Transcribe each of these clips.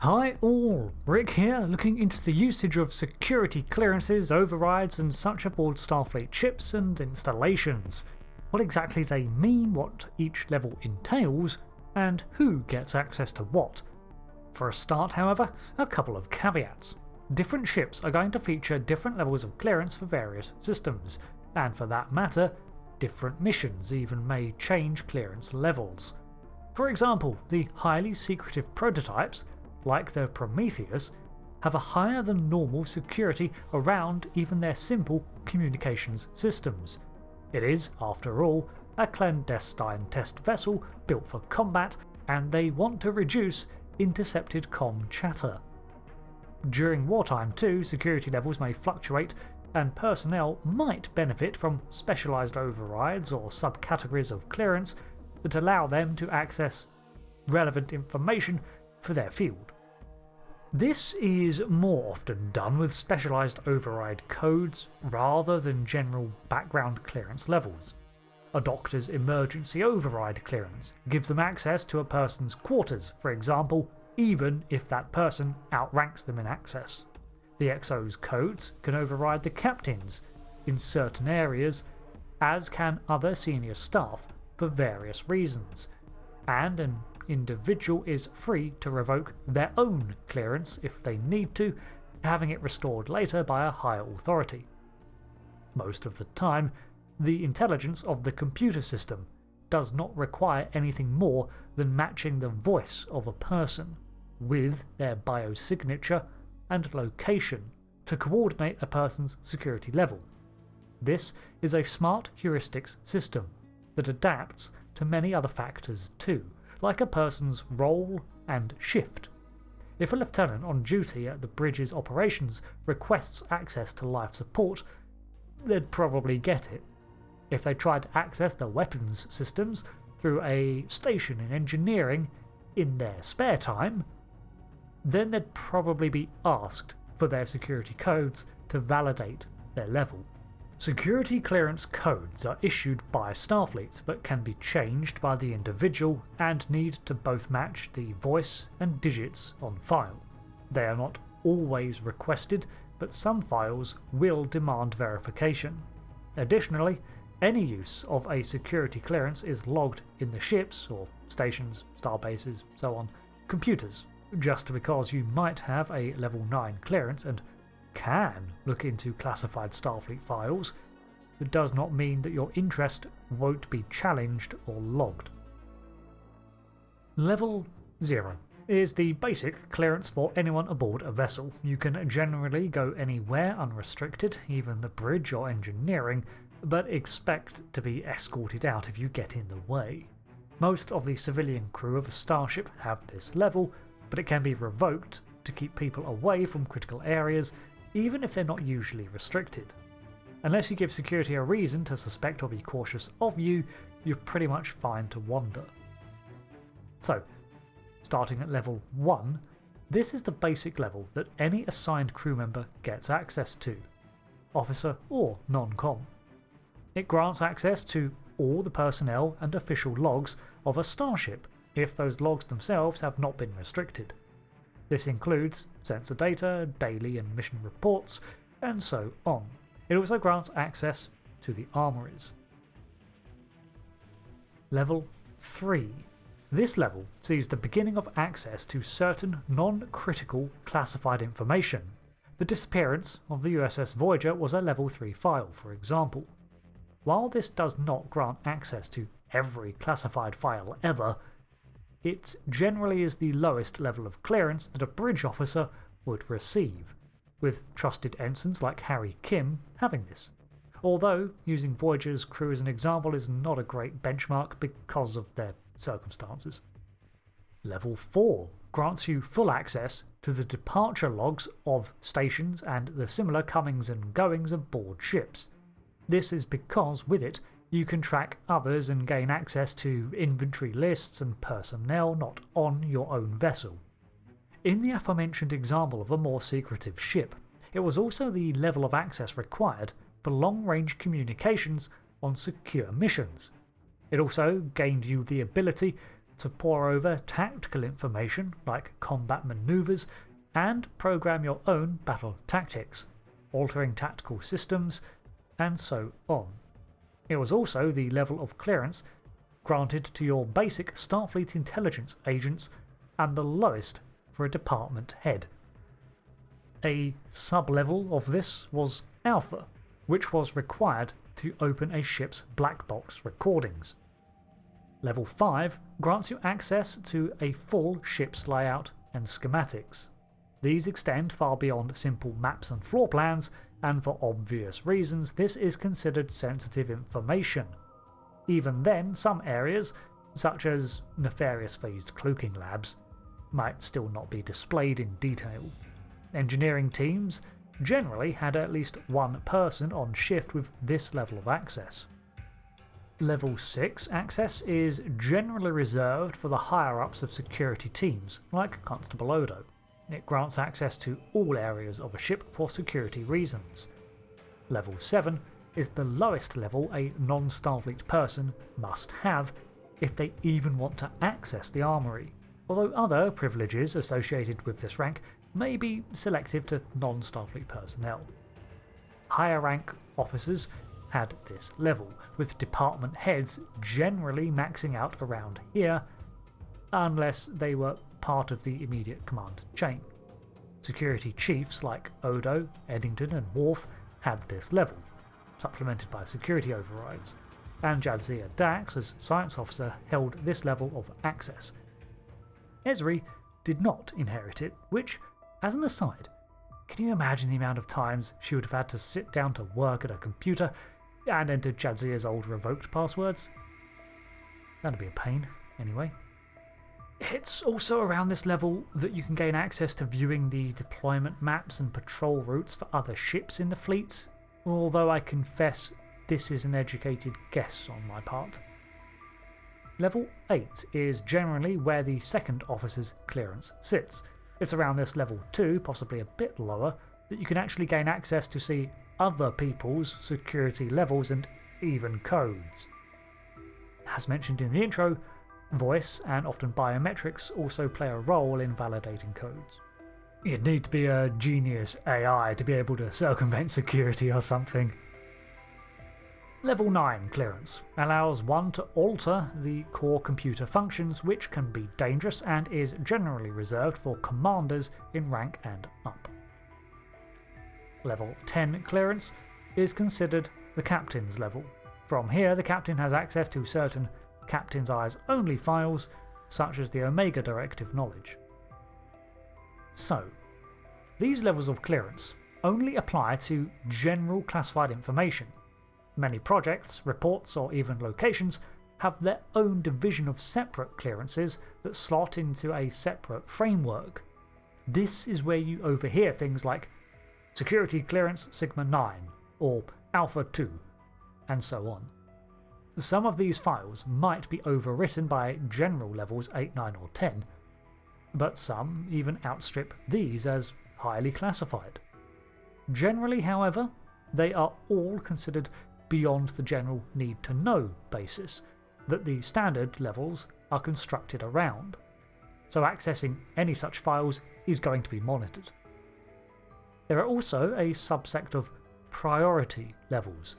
Hi all, Rick here, looking into the usage of security clearances, overrides and such aboard Starfleet ships and installations. What exactly they mean, what each level entails, and who gets access to what. For a start, however, a couple of caveats. Different ships are going to feature different levels of clearance for various systems, and for that matter, different missions even may change clearance levels. For example, the highly secretive prototypes, like the Prometheus, have a higher than normal security around even their simple communications systems. It is, after all, a clandestine test vessel built for combat, and they want to reduce intercepted comm chatter. During wartime too, security levels may fluctuate, and personnel might benefit from specialised overrides or subcategories of clearance that allow them to access relevant information for their field. This is more often done with specialised override codes rather than general background clearance levels. A doctor's emergency override clearance gives them access to a person's quarters, for example, even if that person outranks them in access. The XO's codes can override the captain's in certain areas, as can other senior staff for various reasons, and an individual is free to revoke their own clearance if they need to, having it restored later by a higher authority. Most of the time, the intelligence of the computer system does not require anything more than matching the voice of a person with their biosignature and location to coordinate a person's security level. This is a smart heuristics system that adapts to many other factors too, like a person's role and shift. If a lieutenant on duty at the bridge's operations requests access to life support, they'd probably get it. If they tried to access the weapons systems through a station in engineering in their spare time, then they'd probably be asked for their security codes to validate their level. Security clearance codes are issued by Starfleet but can be changed by the individual and need to both match the voice and digits on file. They are not always requested, but some files will demand verification. Additionally, any use of a security clearance is logged in the ships, or stations, starbases, so on, computers. Just because you might have a level 9 clearance and can look into classified Starfleet files, it does not mean that your interest won't be challenged or logged. Level 0 is the basic clearance for anyone aboard a vessel. You can generally go anywhere unrestricted, even the bridge or engineering, but expect to be escorted out if you get in the way. Most of the civilian crew of a starship have this level, but it can be revoked to keep people away from critical areas, even if they're not usually restricted. Unless you give security a reason to suspect or be cautious of you, you're pretty much fine to wander. So, starting at level 1, this is the basic level that any assigned crew member gets access to, officer or non-com. It grants access to all the personnel and official logs of a starship if those logs themselves have not been restricted. This includes sensor data, daily and mission reports, and so on. It also grants access to the armouries. Level 3. This level sees the beginning of access to certain non-critical classified information. The disappearance of the USS Voyager was a level 3 file, for example. While this does not grant access to every classified file ever, it generally is the lowest level of clearance that a bridge officer would receive, with trusted ensigns like Harry Kim having this. Although, using Voyager's crew as an example is not a great benchmark because of their circumstances. Level 4 grants you full access to the departure logs of stations and the similar comings and goings aboard ships. This is because with it, you can track others and gain access to inventory lists and personnel not on your own vessel. In the aforementioned example of a more secretive ship, it was also the level of access required for long-range communications on secure missions. It also gained you the ability to pore over tactical information like combat maneuvers and program your own battle tactics, altering tactical systems, and so on. It was also the level of clearance granted to your basic Starfleet intelligence agents and the lowest for a department head. A sub-level of this was Alpha, which was required to open a ship's black box recordings. Level 5 grants you access to a full ship's layout and schematics. These extend far beyond simple maps and floor plans, and for obvious reasons this is considered sensitive information. Even then, some areas, such as nefarious phased cloaking labs, might still not be displayed in detail. Engineering teams generally had at least one person on shift with this level of access. Level 6 access is generally reserved for the higher-ups of security teams, like Constable Odo. It grants access to all areas of a ship for security reasons. Level 7 is the lowest level a non-Starfleet person must have if they even want to access the armoury, although other privileges associated with this rank may be selective to non-Starfleet personnel. Higher rank officers had this level, with department heads generally maxing out around here unless they were part of the immediate command chain. Security chiefs like Odo, Eddington and Worf had this level, supplemented by security overrides, and Jadzia Dax as science officer held this level of access. Ezri did not inherit it, which, as an aside, can you imagine the amount of times she would have had to sit down to work at a computer and enter Jadzia's old revoked passwords? That'd be a pain, anyway. It's also around this level that you can gain access to viewing the deployment maps and patrol routes for other ships in the fleet, although I confess this is an educated guess on my part. Level 8 is generally where the second officer's clearance sits. It's around this level 2, possibly a bit lower, that you can actually gain access to see other people's security levels and even codes. As mentioned in the intro, voice and often biometrics also play a role in validating codes. You'd need to be a genius AI to be able to circumvent security or something. Level 9 clearance allows one to alter the core computer functions, which can be dangerous and is generally reserved for commanders in rank and up. Level 10 clearance is considered the captain's level. From here, the captain has access to certain Captain's Eyes only files, such as the Omega Directive knowledge. So, these levels of clearance only apply to general classified information. Many projects, reports, or even locations have their own division of separate clearances that slot into a separate framework. This is where you overhear things like Security Clearance Sigma 9 or Alpha 2, and so on. Some of these files might be overwritten by general levels 8, 9 or 10, but some even outstrip these as highly classified. Generally, however, they are all considered beyond the general need-to-know basis that the standard levels are constructed around, so accessing any such files is going to be monitored. There are also a subsect of priority levels.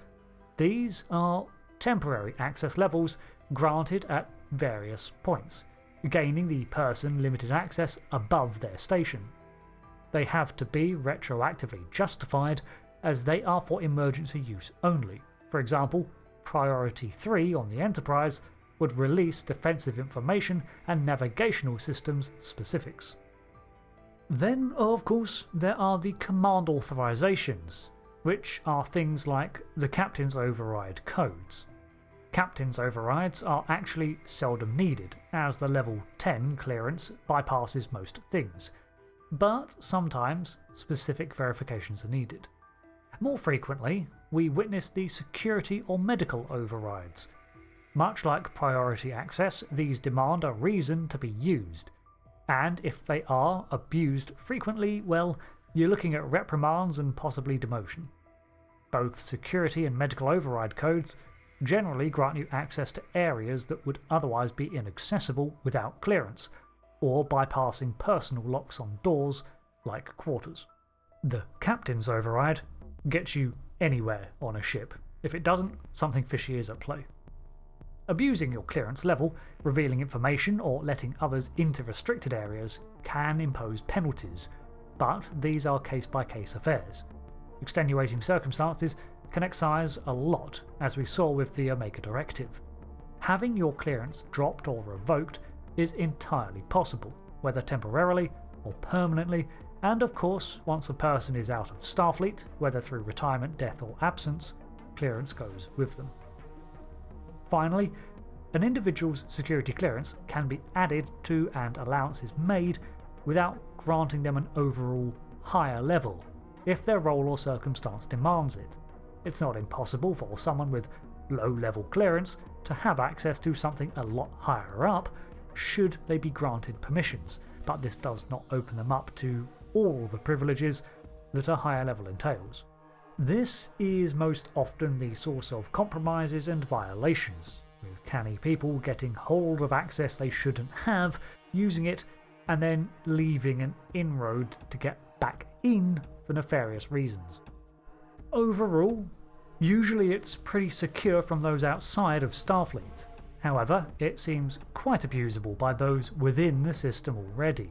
These are temporary access levels granted at various points, gaining the person limited access above their station. They have to be retroactively justified as they are for emergency use only. For example, Priority 3 on the Enterprise would release defensive information and navigational systems specifics. Then, of course, there are the command authorizations, which are things like the Captain's Override codes. Captain's Overrides are actually seldom needed, as the level 10 clearance bypasses most things, but sometimes specific verifications are needed. More frequently, we witness the security or medical overrides. Much like priority access, these demand a reason to be used, and if they are abused frequently, well, you're looking at reprimands and possibly demotion. Both security and medical override codes generally grant you access to areas that would otherwise be inaccessible without clearance, or bypassing personal locks on doors like quarters. The Captain's Override gets you anywhere on a ship. If it doesn't, something fishy is at play. Abusing your clearance level, revealing information, or letting others into restricted areas can impose penalties, but these are case-by-case affairs. Extenuating circumstances can excise a lot, as we saw with the Omega Directive. Having your clearance dropped or revoked is entirely possible, whether temporarily or permanently, and of course, once a person is out of Starfleet, whether through retirement, death, or absence, clearance goes with them. Finally, an individual's security clearance can be added to and allowances made without granting them an overall higher level, if their role or circumstance demands it. It's not impossible for someone with low-level clearance to have access to something a lot higher up, should they be granted permissions, but this does not open them up to all the privileges that a higher level entails. This is most often the source of compromises and violations, with canny people getting hold of access they shouldn't have, using it, and then leaving an inroad to get back in for nefarious reasons. Overall, usually it's pretty secure from those outside of Starfleet. However, it seems quite abusable by those within the system already.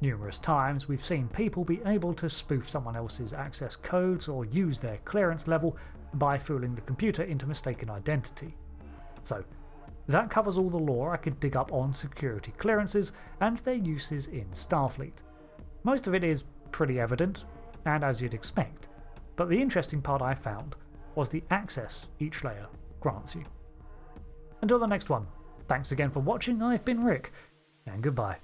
Numerous times we've seen people be able to spoof someone else's access codes or use their clearance level by fooling the computer into mistaken identity. So, that covers all the lore I could dig up on security clearances and their uses in Starfleet. Most of it is pretty evident, and as you'd expect, but the interesting part I found was the access each layer grants you. Until the next one, thanks again for watching. I've been Rick, and goodbye.